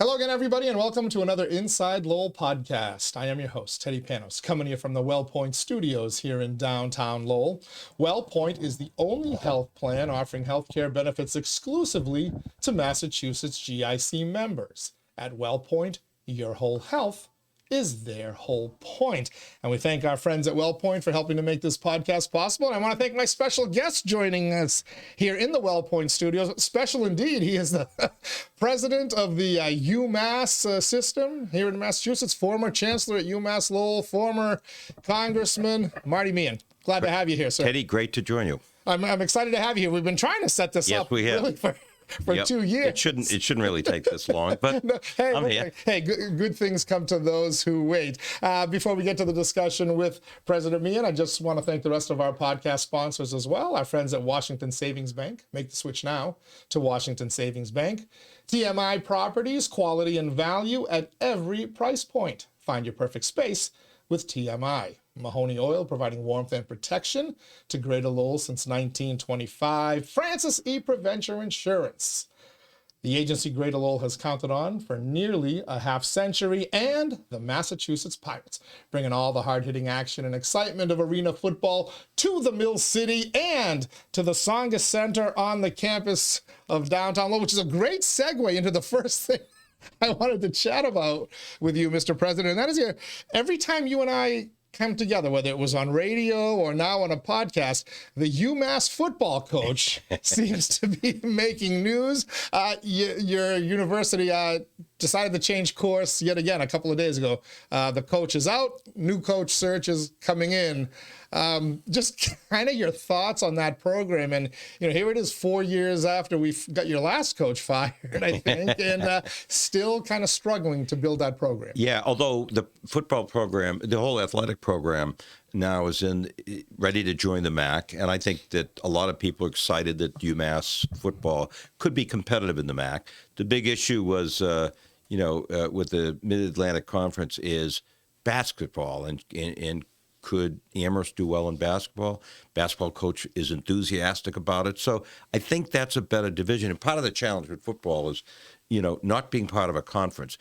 Hello again, everybody, and welcome to another Inside Lowell podcast. I am your host, Teddy Panos, coming to you from the WellPoint Studios here in downtown Lowell. WellPoint is the only health plan offering healthcare benefits exclusively to Massachusetts GIC members. At WellPoint, your whole health is their whole point. And we thank our friends at WellPoint for helping to make this podcast possible. And I want to thank my special guest joining us here in the WellPoint studios. Special indeed. He is the president of the UMass system here in Massachusetts, former chancellor at UMass Lowell, former congressman, Marty Meehan. Glad to have you here, sir. Teddy, great to join you. I'm excited to have you here. We've been trying to set this up we have. Really for 2 years. It shouldn't really take this long, but no, I'm here. Hey, good things come to those who wait. Before we get to the discussion with President Meehan, I just want to thank the rest of our podcast sponsors as well. Our friends at Washington Savings Bank. Make the switch now to Washington Savings Bank. TMI Properties, quality and value at every price point. Find your perfect space with TMI. Mahoney Oil, providing warmth and protection to Greater Lowell since 1925. Francis E. Preventure Insurance, the agency Greater Lowell has counted on for nearly a half century, and the Massachusetts Pirates, bringing all the hard-hitting action and excitement of arena football to the Mill City and to the Tsongas Center on the campus of downtown Lowell, which is a great segue into the first thing I wanted to chat about with you, Mr. President, and that is every time you and I come together, whether it was on radio or now on a podcast, the UMass football coach seems to be making news. Your university decided to change course yet again a couple of days ago. The coach is out, new coach search is coming in. Just kind of your thoughts on that program. And, here it is 4 years after we got your last coach fired, I think, and still kind of struggling to build that program. Yeah, although the football program, the whole athletic program now is ready to join the MAC. And I think that a lot of people are excited that UMass football could be competitive in the MAC. The big issue was, with the Mid-Atlantic Conference is basketball and could Amherst do well in basketball? Basketball coach is enthusiastic about it. So I think that's a better division. And part of the challenge with football is, not being part of a conference.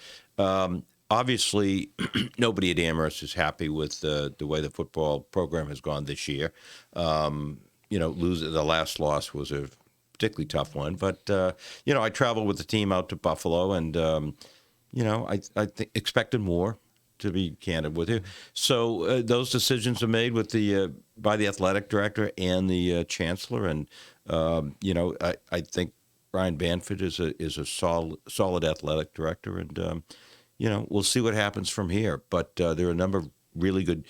Obviously, nobody at Amherst is happy with the way the football program has gone this year. The last loss was a particularly tough one. But, I traveled with the team out to Buffalo and, I expected more, to be candid with you. So those decisions are made with by the athletic director and the chancellor. And, I think Brian Banford is a solid athletic director. And, we'll see what happens from here. But there are a number of really good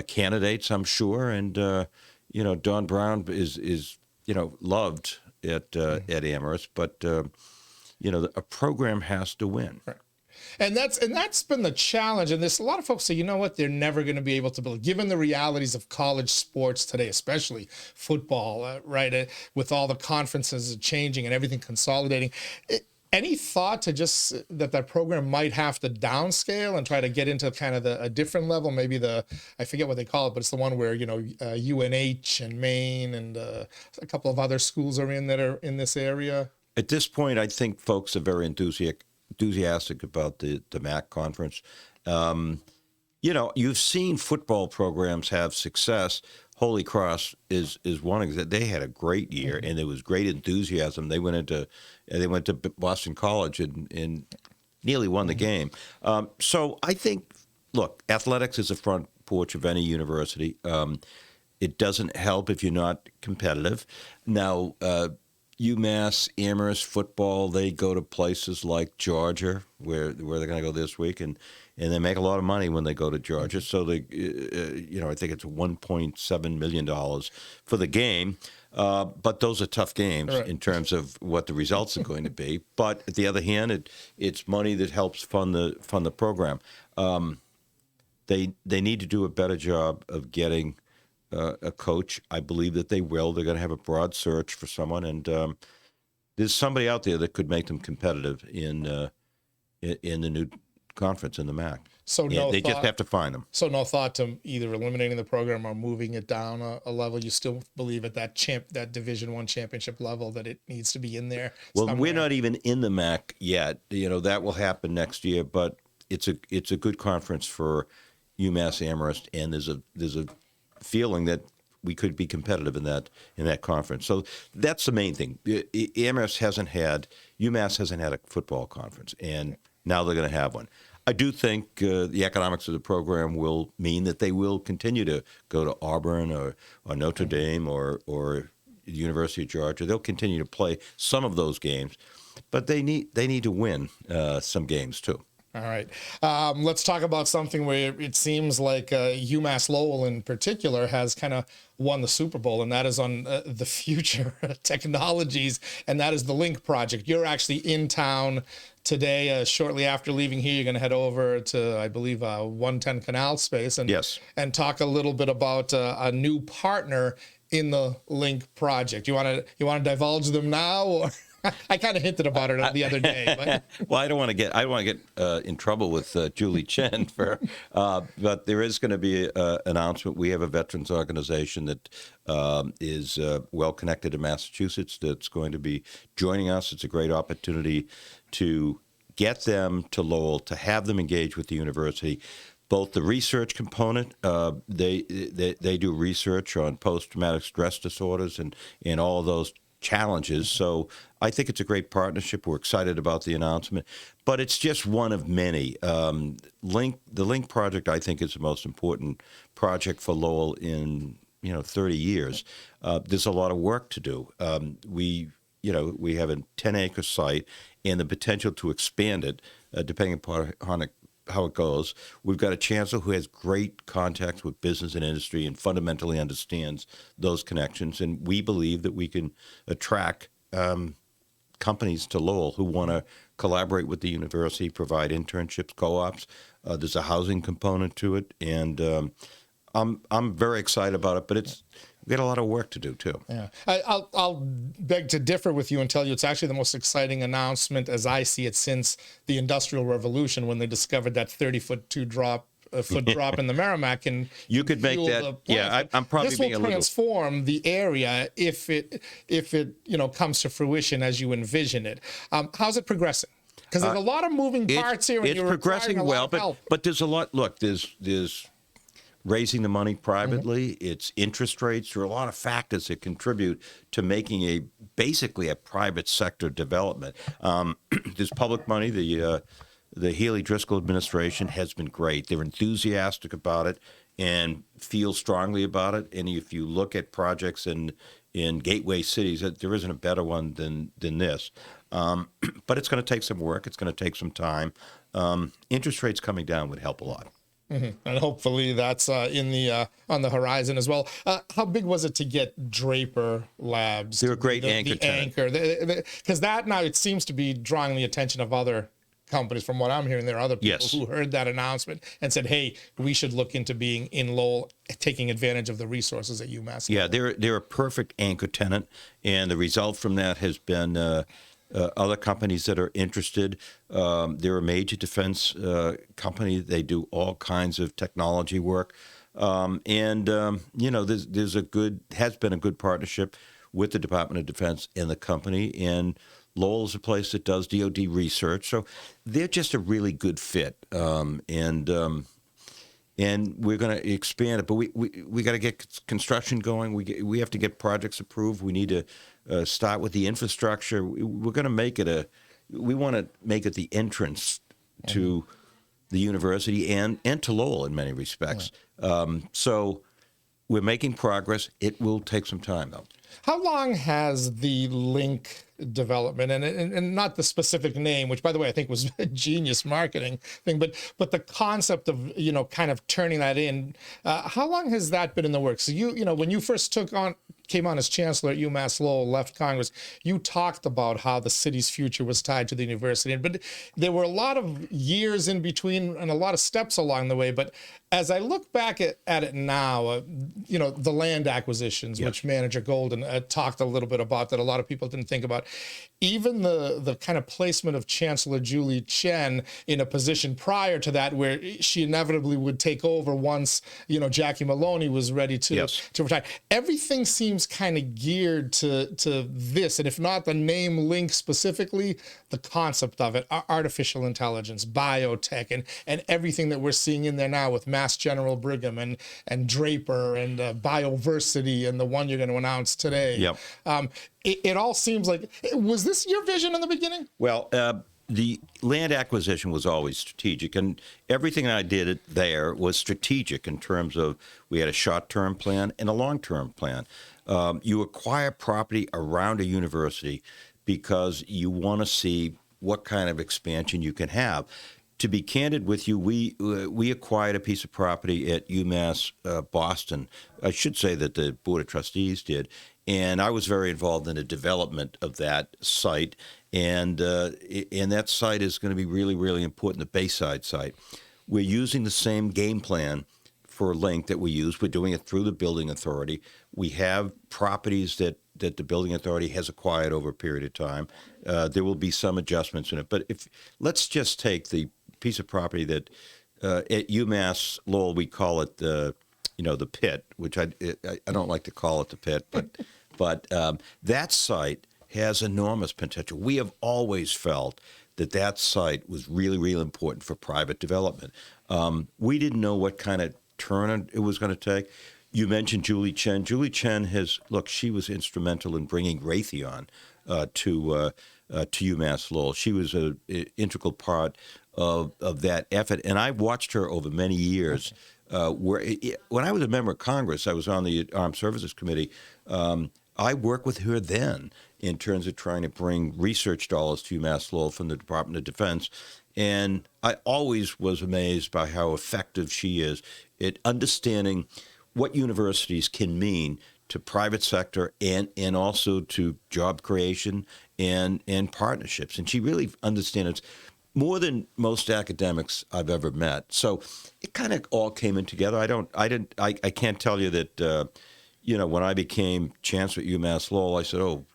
candidates, I'm sure. And, Don Brown is loved at Amherst. But, a program has to win. Right. And that's been the challenge. And there's a lot of folks say, they're never going to be able to build, given the realities of college sports today, especially football, right? With all the conferences changing and everything consolidating. Any thought to just that program might have to downscale and try to get into kind of a different level? Maybe I forget what they call it, but it's the one where, UNH and Maine and a couple of other schools are in that are in this area. At this point, I think folks are very enthusiastic about the MAC conference. You've seen football programs have success. Holy Cross is one example. They had a great year, and there was great enthusiasm. They went to Boston College and nearly won the game. So I think, look, athletics is the front porch of any university. It doesn't help if you're not competitive. Now, UMass, Amherst football, they go to places like Georgia, where they're going to go this week, and they make a lot of money when they go to Georgia. So they, I think it's $1.7 million for the game. But those are tough games in terms of what the results are going to be. But at the other hand, it's money that helps fund the program. They need to do a better job of getting a coach. I believe that they will. They're going to have a broad search for someone, and there's somebody out there that could make them competitive in the new conference in the MAC. So no they just thought- have to find them. So no thought to either eliminating the program or moving it down a level. You still believe at that Division I championship level that it needs to be in there. Well, somewhere? we're not even in the MAC yet. That will happen next year, but it's a good conference for UMass Amherst, and there's a feeling that we could be competitive in that conference. So that's the main thing. UMass hasn't had a football conference, and now they're going to have one. I do think the economics of the program will mean that they will continue to go to Auburn or Notre Dame or the University of Georgia. They'll continue to play some of those games, but they need to win some games too. All right. Let's talk about something where it seems like UMass Lowell in particular has kind of won the Super Bowl, and that is on the future technologies, and that is the LINC project. You're actually in town today. Shortly after leaving here, you're going to head over to, I believe, 110 Canal Space and talk a little bit about a new partner in the LINC project. You want to divulge them now, or? I kind of hinted about it the other day. But. Well, I don't want to get in trouble with Julie Chen but there is going to be an announcement. We have a veterans organization that is well connected to Massachusetts that's going to be joining us. It's a great opportunity to get them to Lowell, to have them engage with the university. Both the research component, they do research on post-traumatic stress disorders and all of those challenges. So I think it's a great partnership. We're excited about the announcement, but it's just one of many. The LINC project, I think, is the most important project for Lowell in 30 years. There's a lot of work to do. We have a 10-acre site and the potential to expand it, depending upon how it goes. We've got a chancellor who has great contacts with business and industry and fundamentally understands those connections. And we believe that we can attract companies to Lowell who want to collaborate with the university, provide internships, co-ops. There's a housing component to it, and I'm very excited about it. But we've got a lot of work to do too. Yeah, I'll beg to differ with you and tell you it's actually the most exciting announcement, as I see it, since the Industrial Revolution, when they discovered that 30-foot drop in the Merrimack. And you could make that. Yeah, I'm probably this being will transform the area if it comes to fruition as you envision it. How's it progressing? Because there's a lot of moving parts here. And it's progressing well, but there's a lot. Look, there's raising the money privately, it's interest rates. There are a lot of factors that contribute to making basically a private sector development. There's public money. The Healy-Driscoll administration has been great. They're enthusiastic about it and feel strongly about it. And if you look at projects in gateway cities, there isn't a better one than this. But it's going to take some work. It's going to take some time. Interest rates coming down would help a lot. Mm-hmm. And hopefully that's on the horizon as well. How big was it to get Draper Labs? They're a great anchor tenant. Because that now it seems to be drawing the attention of other companies. From what I'm hearing, there are other people who heard that announcement and said, "Hey, we should look into being in Lowell, taking advantage of the resources at UMass." Yeah, they're a perfect anchor tenant, and the result from that has been. Other companies that are interested. They're a major defense company. They do all kinds of technology work. There's has been a good partnership with the Department of Defense and the company. And Lowell is a place that does DoD research. So they're just a really good fit. And we're going to expand it. But we got to get construction going. We have to get projects approved. We need to start with the infrastructure. We're going to make it we want to make it the entrance to the university and to Lowell in many respects. So we're making progress. It will take some time, though. How long has the LINC development, and not the specific name, which, by the way, I think was a genius marketing thing, but the concept of, kind of turning that in, how long has that been in the works? So when you first took on came on as chancellor at UMass Lowell, left Congress, you talked about how the city's future was tied to the university. But there were a lot of years in between and a lot of steps along the way. But as I look back at it now, the land acquisitions, which Manager Golden talked a little bit about, that a lot of people didn't think about, even the kind of placement of Chancellor Julie Chen in a position prior to that where she inevitably would take over once, Jackie Maloney was ready to retire. Everything seems kind of geared to this, and if not the name LINC specifically, the concept of it, artificial intelligence, biotech, and everything that we're seeing in there now with Mass General Brigham and Draper and Bioversity and the one you're going to announce today. Yep. It all seems like, was this your vision in the beginning? Well, the land acquisition was always strategic, and everything I did there was strategic in terms of we had a short-term plan and a long-term plan. You acquire property around a university because you want to see what kind of expansion you can have. To be candid with you, we acquired a piece of property at UMass Boston. I should say that the Board of Trustees did, and I was very involved in the development of that site. And that site is going to be really, really important, the Bayside site. We're using the same game plan for LINC that we use. We're doing it through the building authority. We have properties that the building authority has acquired over a period of time. There will be some adjustments in it. But let's just take the piece of property that at UMass Lowell, we call it the pit, which I don't like to call it the pit, but that site has enormous potential. We have always felt that site was really, really important for private development. We didn't know what kind of turn it was going to take. You mentioned Julie Chen. Julie Chen she was instrumental in bringing Raytheon to UMass Lowell. She was an integral part of that effort, and I've watched her over many years. When I was a member of Congress, I was on the Armed Services Committee. I worked with her then in terms of trying to bring research dollars to UMass Lowell from the Department of Defense. And I always was amazed by how effective she is at understanding what universities can mean to private sector and also to job creation and partnerships. And she really understands more than most academics I've ever met. So it kind of all came in together. I can't tell you that, when I became chancellor at UMass Lowell, I said, oh,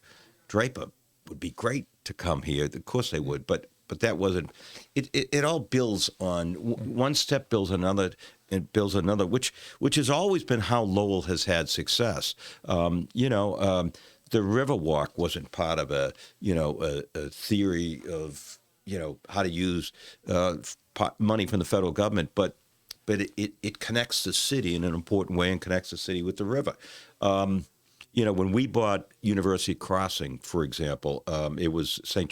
Draper would be great to come here. Of course they would, but that wasn't. It all builds on one step, builds another, and builds another, which has always been how Lowell has had success. The Riverwalk wasn't part of a theory of how to use money from the federal government, but it connects the city in an important way and connects the city with the river. When we bought University Crossing, for example, it was St.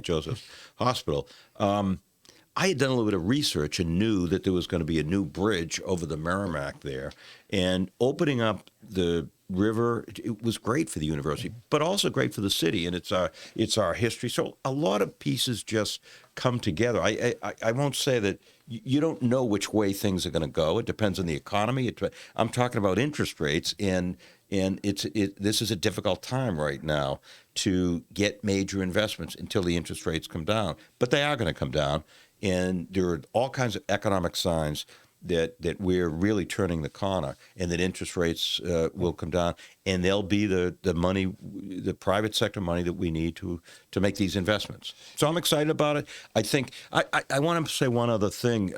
Joseph's Hospital. I had done a little bit of research and knew that there was going to be a new bridge over the Merrimack there. And opening up the river, it was great for the university, but also great for the city, and it's our history. So a lot of pieces just come together. I won't say that you don't know which way things are going to go. It depends on the economy. I'm talking about interest rates, and this is a difficult time right now to get major investments until the interest rates come down. But they are going to come down, and there are all kinds of economic signs that we're really turning the corner, and that interest rates will come down, and there'll be the money, the private sector money that we need to make these investments. So I'm excited about it. I think I want to say one other thing.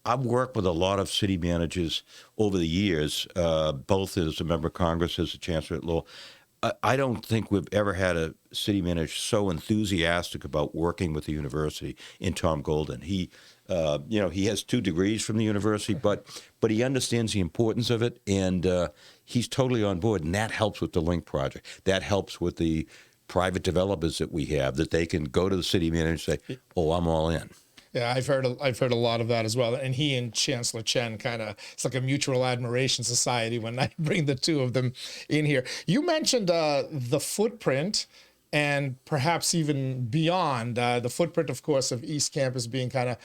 I've worked with a lot of city managers over the years, both as a member of Congress, as a chancellor at Lowell. I don't think we've ever had a city manager so enthusiastic about working with the university in Tom Golden. He has 2 degrees from the university, but he understands the importance of it, and he's totally on board, and that helps with the LINC project. That helps with the private developers that we have, that they can go to the city manager and say, oh, I'm all in. Yeah, I've heard a lot of that as well. And he and Chancellor Chen it's like a mutual admiration society when I bring the two of them in here. You mentioned the footprint and perhaps even beyond. The footprint, of course, of East Campus being kind of,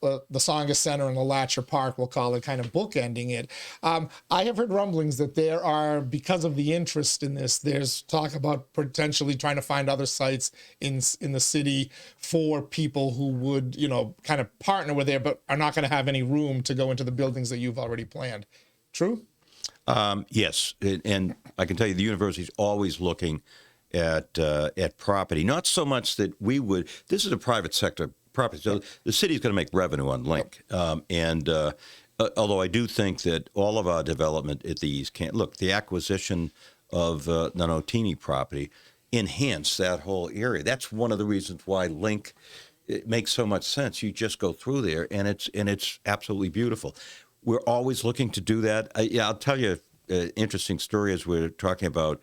the Tsongas Center and the Latcher Park, we'll call it, kind of bookending it. I have heard rumblings that there are, because of the interest in this, there's talk about potentially trying to find other sites in the city for people who would, kind of partner with there, but are not going to have any room to go into the buildings that you've already planned. True? Yes, and I can tell you the university's always looking at property. Not so much that we would. This is a private sector property, so the city's going to make revenue on LINC. Although I do think that all of our development at the East Camp, look, the acquisition of the Notini property enhanced that whole area. That's one of the reasons why LINC, it makes so much sense. You just go through there, and it's absolutely beautiful. We're always looking to do that. I'll tell you an interesting story as we're talking about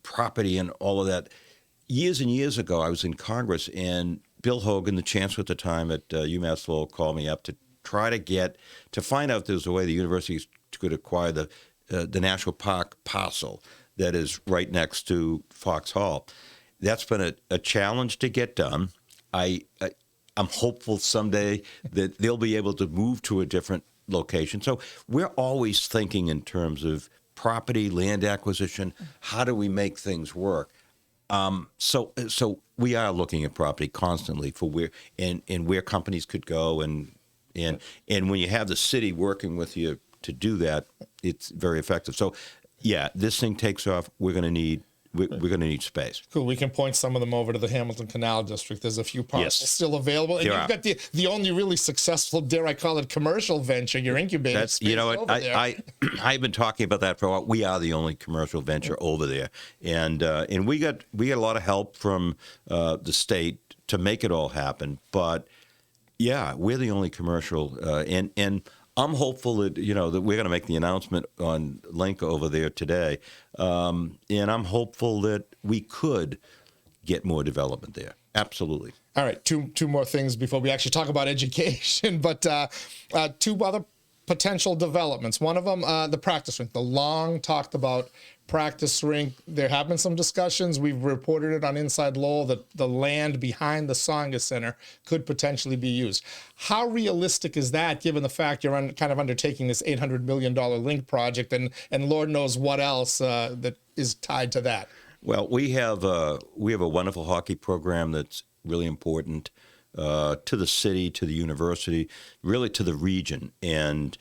property and all of that. Years and years ago, I was in Congress, and Bill Hogan, the chancellor at the time at UMass Lowell, called me up to try to find out if there was a way the university could acquire the National Park parcel that is right next to Fox Hall. That's been a challenge to get done. I'm hopeful someday that they'll be able to move to a different location. So we're always thinking in terms of property, land acquisition. How do we make things work? So we are looking at property constantly for where companies could go, and when you have the city working with you to do that, it's very effective. So yeah, this thing takes off. We're going to need space. Cool. We can point some of them over to the Hamilton Canal District. There's a few parcels still available. And you've got the only really successful, dare I call it, commercial venture, your incubator space over there. I've been talking about that for a while. We are the only commercial venture over there. And we got a lot of help from the state to make it all happen. But yeah, we're the only commercial. And I'm hopeful that, that we're going to make the announcement on LINC over there today. And I'm hopeful that we could get more development there. Absolutely. All right. Two more things before we actually talk about education, but two other potential developments. One of them, the practice rink, the long talked about practice rink. There have been some discussions. We've reported it on InsideLowell that the land behind the Tsongas Center could potentially be used. How realistic is that, given the fact you're kind of undertaking this $800 million LINC project and Lord knows what else that is tied to that? Well, we have a wonderful hockey program that's really important to the city, to the university, really to the region. And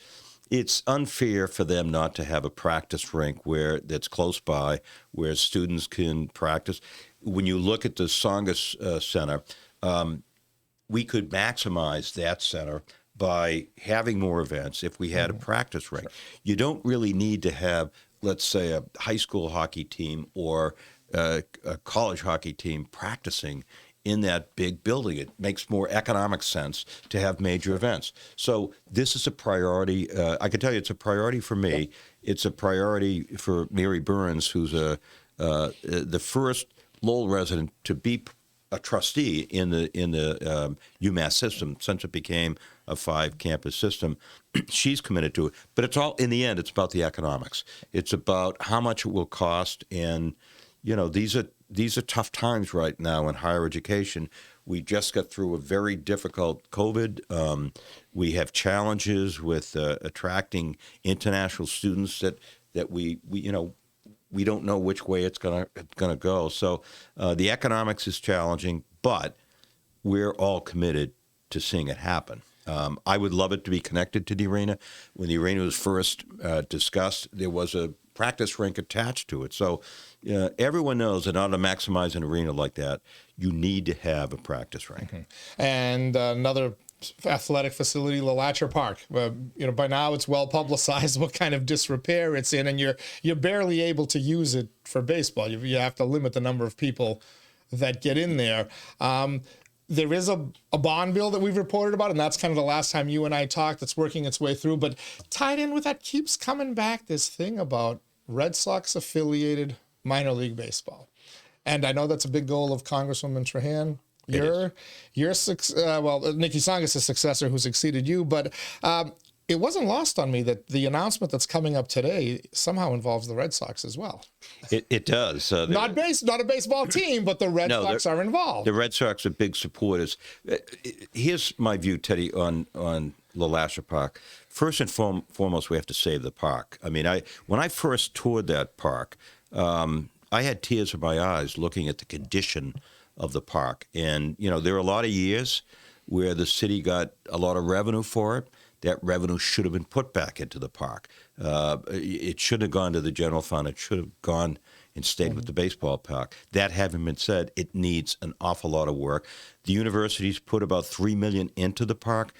it's unfair for them not to have a practice rink that's close by, where students can practice. When you look at the Tsongas Center, we could maximize that center by having more events if we had a practice rink. You don't really need to have, let's say, a high school hockey team or a college hockey team practicing in that big building. It makes more economic sense to have major events. So this is a priority. I can tell you it's a priority for me. It's a priority for Mary Burns, who's the first Lowell resident to be a trustee in the UMass system since it became a 5-campus system. She's committed to it. But it's all, in the end, it's about the economics. It's about how much it will cost. And, these are tough times right now in higher education. We just got through a very difficult COVID. We have challenges with attracting international students that we don't know which way it's gonna go. So the economics is challenging, but we're all committed to seeing it happen. I would love it to be connected to the arena. When the arena was first discussed, there was a practice rink attached to it. So everyone knows that in order to maximize an arena like that, you need to have a practice rink. Mm-hmm. And another athletic facility, the Latcher Park. By now it's well publicized what kind of disrepair it's in, and you're barely able to use it for baseball. You have to limit the number of people that get in there. There is a bond bill that we've reported about, and that's kind of the last time you and I talked. That's working its way through. But tied in with that keeps coming back this thing about Red Sox-affiliated minor league baseball. And I know that's a big goal of Congresswoman Trahan. Nikki Tsongas' successor who succeeded you. But it wasn't lost on me that the announcement that's coming up today somehow involves the Red Sox as well. It does. Not a baseball team, but the Red Sox are involved. The Red Sox are big supporters. Here's my view, Teddy, on LeLacheur Park. First and foremost, we have to save the park. I mean, when I first toured that park, I had tears in my eyes looking at the condition of the park. And, there are a lot of years where the city got a lot of revenue for it. That revenue should have been put back into the park. It shouldn't have gone to the general fund. It should have gone and stayed with the baseball park. That having been said, it needs an awful lot of work. The university's put about $3 million into the park.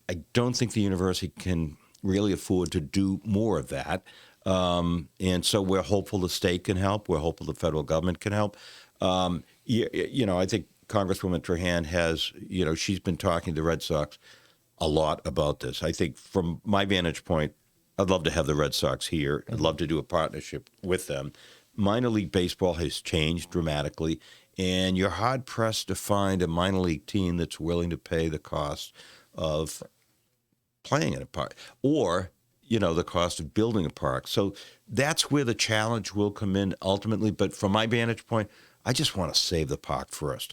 I don't think the university can really afford to do more of that. And so we're hopeful the state can help. We're hopeful the federal government can help. I think Congresswoman Trahan has, she's been talking to the Red Sox a lot about this. I think from my vantage point, I'd love to have the Red Sox here. I'd love to do a partnership with them. Minor league baseball has changed dramatically, and you're hard-pressed to find a minor league team that's willing to pay the cost of playing in a park or, the cost of building a park. So that's where the challenge will come in ultimately. But from my vantage point, I just want to save the park first.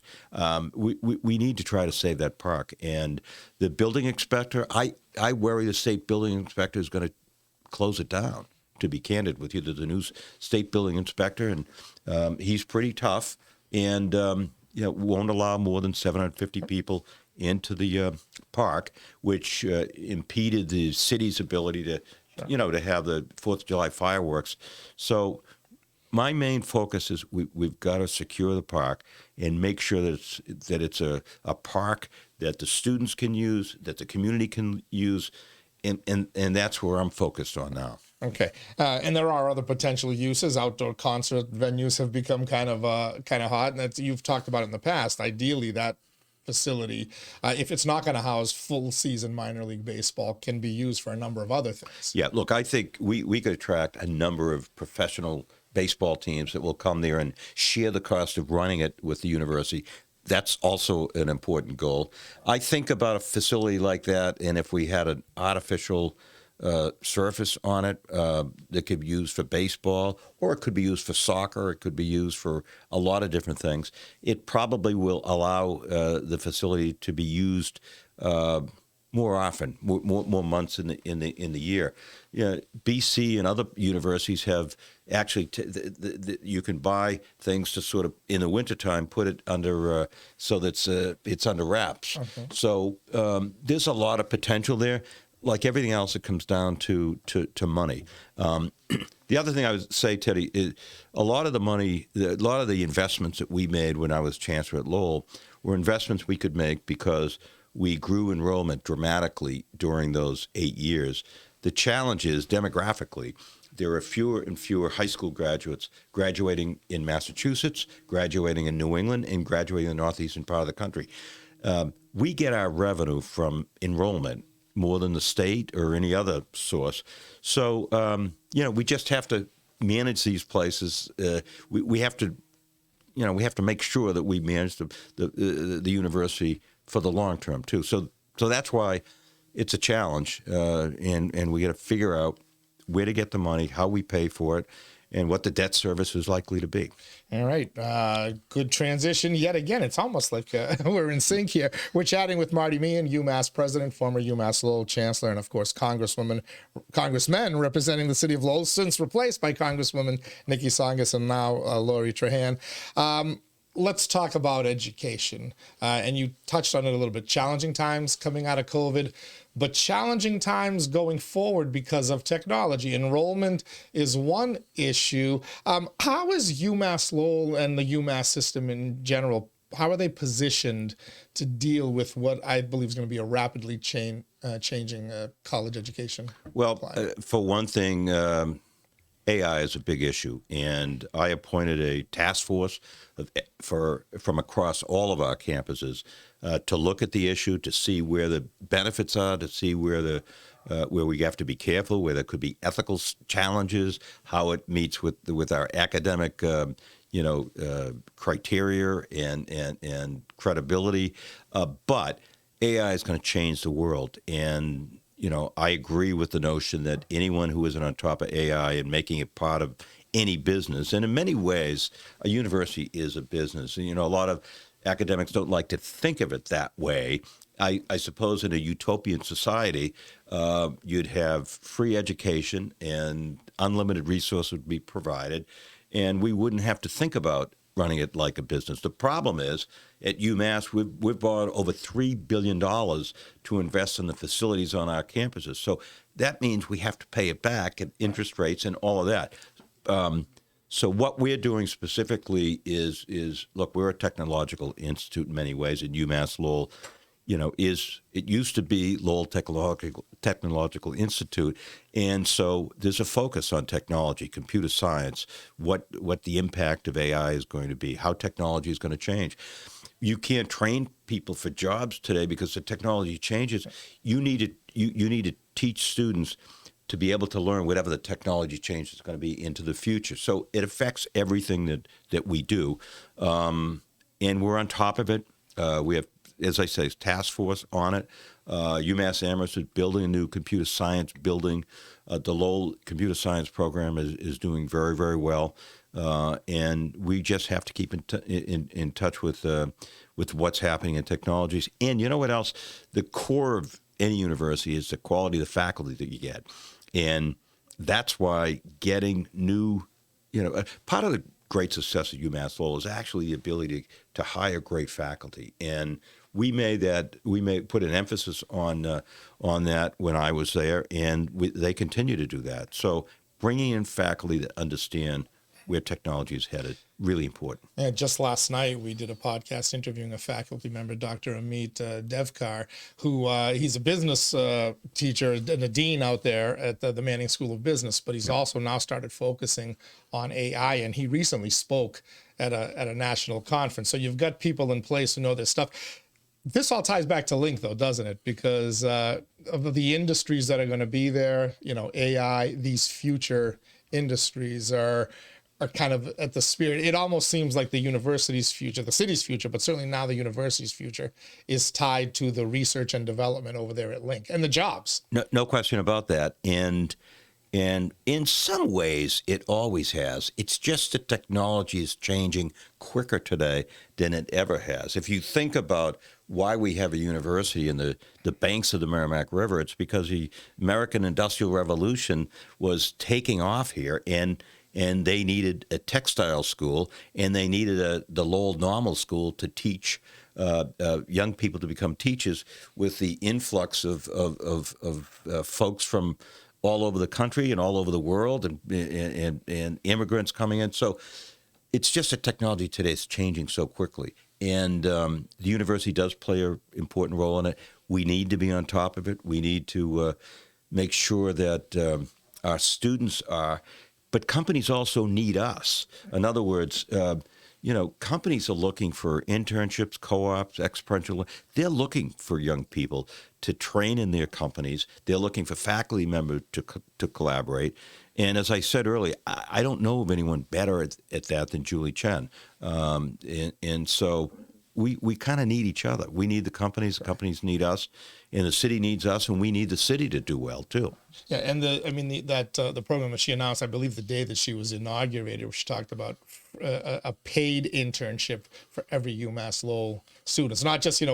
We need to try to save that park. And the building inspector, I worry the state building inspector is going to close it down, to be candid with you. There's a new state building inspector, and he's pretty tough and won't allow more than 750 people into the park, which impeded the city's ability to, to have the 4th of July fireworks. So my main focus is we've got to secure the park and make sure that it's a park that the students can use, that the community can use, and that's where I'm focused on now. Okay, and there are other potential uses. Outdoor concert venues have become kind of hot, and you've talked about it in the past. Ideally, that facility, if it's not going to house full season minor league baseball, can be used for a number of other things. Yeah, look, I think we could attract a number of professional baseball teams that will come there and share the cost of running it with the university. That's also an important goal. I think about a facility like that, and if we had an artificial surface on it that could be used for baseball, or it could be used for soccer, it could be used for a lot of different things. It probably will allow the facility to be used more often, more months in the year. BC and other universities have actually you can buy things to sort of in the wintertime put it under so that it's under wraps. Okay. So there's a lot of potential there. Like everything else, it comes down to money. The other thing I would say, Teddy, is a lot of the investments that we made when I was chancellor at Lowell were investments we could make because we grew enrollment dramatically during those 8 years. The challenge is, demographically, there are fewer and fewer high school graduates graduating in Massachusetts, graduating in New England, and graduating in the northeastern part of the country. We get our revenue from enrollment more than the state or any other source. So, we just have to manage these places. We have to, we have to make sure that we manage the university for the long term too. So that's why it's a challenge, and we got to figure out where to get the money, how we pay for it, and what the debt service is likely to be. All right. Good transition yet again. It's almost like we're in sync here. We're chatting with Marty Meehan, UMass president, former UMass Lowell chancellor, and of course, congressmen representing the city of Lowell, since replaced by Congresswoman Nikki Tsongas and now Lori Trahan. Let's talk about education. And you touched on it a little bit. Challenging times coming out of COVID, but challenging times going forward because of technology. Enrollment is one issue. How is UMass Lowell and the UMass system in general, how are they positioned to deal with what I believe is going to be a rapidly changing college education? Well, for one thing, AI is a big issue, and I appointed a task force from across all of our campuses to look at the issue, to see where the benefits are, to see where we have to be careful, where there could be ethical challenges, how it meets with our academic criteria and credibility. But AI is going to change the world, and I agree with the notion that anyone who isn't on top of AI and making it part of any business, and in many ways, a university is a business. And, a lot of academics don't like to think of it that way. I suppose in a utopian society, you'd have free education and unlimited resources would be provided, and we wouldn't have to think about running it like a business. The problem is, at UMass, we've borrowed over $3 billion to invest in the facilities on our campuses. So that means we have to pay it back at interest rates and all of that. So what we're doing specifically is look, we're a technological institute in many ways, and UMass Lowell, it used to be Lowell Technological Institute, and so there's a focus on technology, computer science, what the impact of AI is going to be, how technology is going to change. You can't train people for jobs today because the technology changes. You need to teach students to be able to learn whatever the technology change is going to be into the future. So it affects everything that we do, and we're on top of it. We have, as I say, task force on it. UMass Amherst is building a new computer science building. The Lowell computer science program is doing very, very well, and we just have to keep in touch with what's happening in technologies. And you know what else? The core of any university is the quality of the faculty that you get, and that's why getting new, part of the great success at UMass Lowell is actually the ability to hire great faculty. And we put an emphasis on that when I was there, and they continue to do that. So bringing in faculty that understand where technology is headed, really important. Yeah, just last night we did a podcast interviewing a faculty member, Dr. 𝐖𝐞𝐥𝐥𝐩𝐨𝐿, who he's a business teacher and a dean out there at the Manning School of Business, but he's also now started focusing on AI, and he recently spoke at a national conference. So you've got people in place who know this stuff. This all ties back to LINC, though, doesn't it? Because of the industries that are going to be there, AI, these future industries are kind of at the spirit. It almost seems like the university's future, the city's future, but certainly now the university's future is tied to the research and development over there at LINC and the jobs. No question about that. And in some ways, it always has. It's just that technology is changing quicker today than it ever has. If you think about why we have a university in the banks of the Merrimack River, it's because the American Industrial Revolution was taking off here, and they needed a textile school, and they needed the Lowell Normal School to teach young people to become teachers. With the influx of folks from all over the country and all over the world, and immigrants coming in. So it's just that technology today is changing so quickly. And the university does play an important role in it. We need to be on top of it. We need to make sure that our students are, but companies also need us. In other words, companies are looking for internships, co-ops, experiential. They're looking for young people to train in their companies. They're looking for faculty members to collaborate. And as I said earlier, I don't know of anyone better at that than Julie Chen. And so we kind of need each other. We need the companies need us, and the city needs us, and we need the city to do well too. Yeah, and the program that she announced, I believe the day that she was inaugurated, she talked about a paid internship for every UMass Lowell student. It's not just, the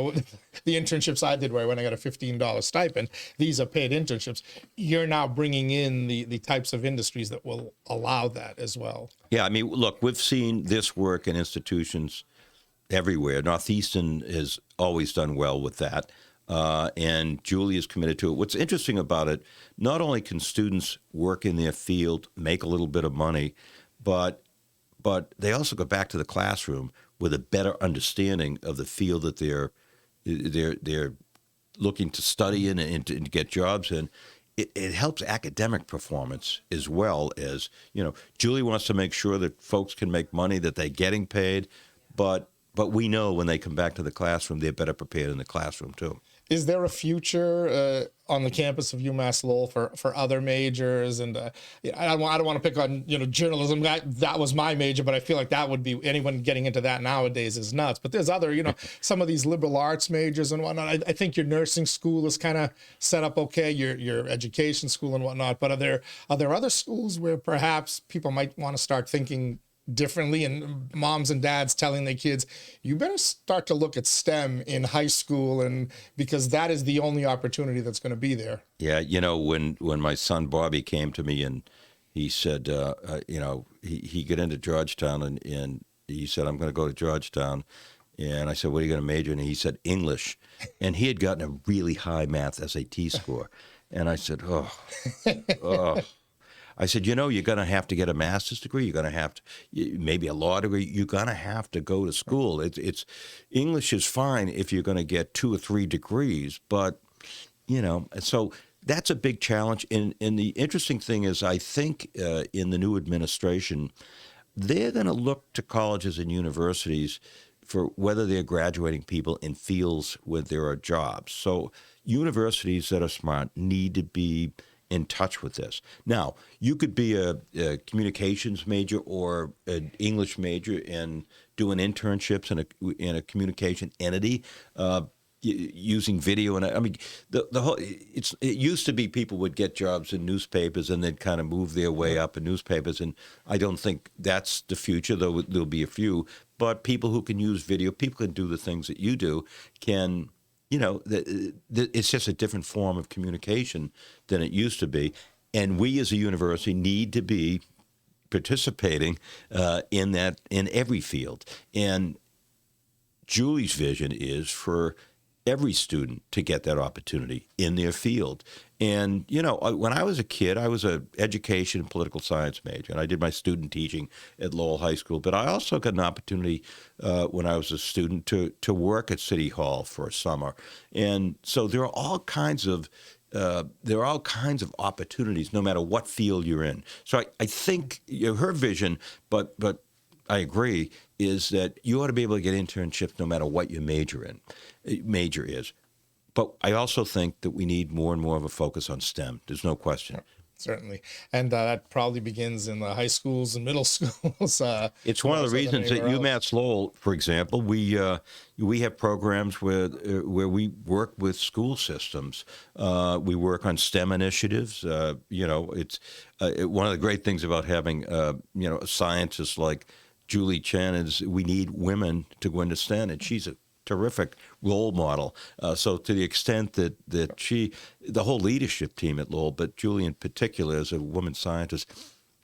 internships I did where I got a $15 stipend. These are paid internships. You're now bringing in the types of industries that will allow that as well. Yeah, I mean, look, we've seen this work in institutions everywhere. Northeastern has always done well with that. And Julie is committed to it. What's interesting about it, not only can students work in their field, make a little bit of money, but they also go back to the classroom with a better understanding of the field that they're looking to study in and to get jobs in. It helps academic performance as well as, Julie wants to make sure that folks can make money, that they're getting paid, but but we know when they come back to the classroom, they're better prepared in the classroom too. Is there a future on the campus of UMass Lowell for other majors? And I don't want to pick on journalism. That was my major, but I feel like that would be, anyone getting into that nowadays is nuts. But there's other some of these liberal arts majors and whatnot. I think your nursing school is kind of set up okay. Your education school and whatnot. But are there other schools where perhaps people might want to start thinking differently, and moms and dads telling their kids, you better start to look at STEM in high school, and because that is the only opportunity that's going to be there? Yeah, when my son Bobby came to me and he said, he got into Georgetown and he said, I'm going to go to Georgetown. And I said, what are you going to major in? And he said, English. And he had gotten a really high math SAT score. And I said, oh. I said, you're going to have to get a master's degree. You're going to have to, maybe a law degree. You're going to have to go to school. It's English is fine if you're going to get 2 or 3 degrees, but so that's a big challenge. And the interesting thing is, I think in the new administration, they're going to look to colleges and universities for whether they're graduating people in fields where there are jobs. So universities that are smart need to be in touch with this. Now, you could be a communications major or an English major and doing internships in a communication entity, using video. And I mean, the whole it used to be people would get jobs in newspapers and they'd kind of move their way up in newspapers. And I don't think that's the future, though there'll be a few. But people who can use video, people can do the things that you do, can. It's just a different form of communication than it used to be. And we as a university need to be participating in that in every field. And Julie's vision is for every student to get that opportunity in their field. And, when I was a kid, I was an education and political science major, and I did my student teaching at Lowell High School. But I also got an opportunity when I was a student to work at City Hall for a summer. And so there are all kinds of opportunities, no matter what field you're in. So I think her vision, but I agree, is that you ought to be able to get internships no matter what your major is. But I also think that we need more and more of a focus on STEM. There's no question. Certainly. And that probably begins in the high schools and middle schools. It's one of the reasons at UMass Lowell, for example, we have programs where we work with school systems. We work on STEM initiatives. It's one of the great things about having scientists like Julie Chen is we need women to go into STEM, and she's a terrific role model. So to the extent that the whole leadership team at Lowell, but Julie in particular as a woman scientist,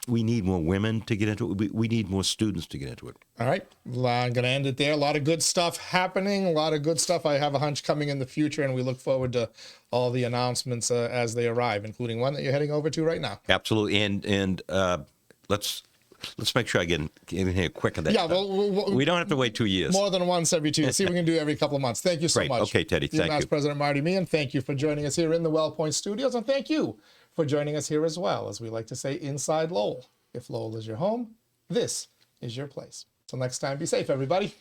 we need more women to get into it. We need more students to get into it. All right. Well, I'm going to end it there. A lot of good stuff happening, a lot of good stuff. I have a hunch coming in the future, and we look forward to all the announcements as they arrive, including one that you're heading over to right now. Absolutely. And let's make sure I get in here quick on that. Yeah, well, we don't have to wait 2 years. More than once every 2 years. See, we can do every couple of months. Thank you so Great. much. Okay, Teddy. Thank you. UMass President Marty Meehan, thank you for joining us here in the WellPoint Studios, and thank you for joining us here as well, as we like to say, Inside Lowell. If Lowell is your home, this is your place. Till next time, be safe, everybody.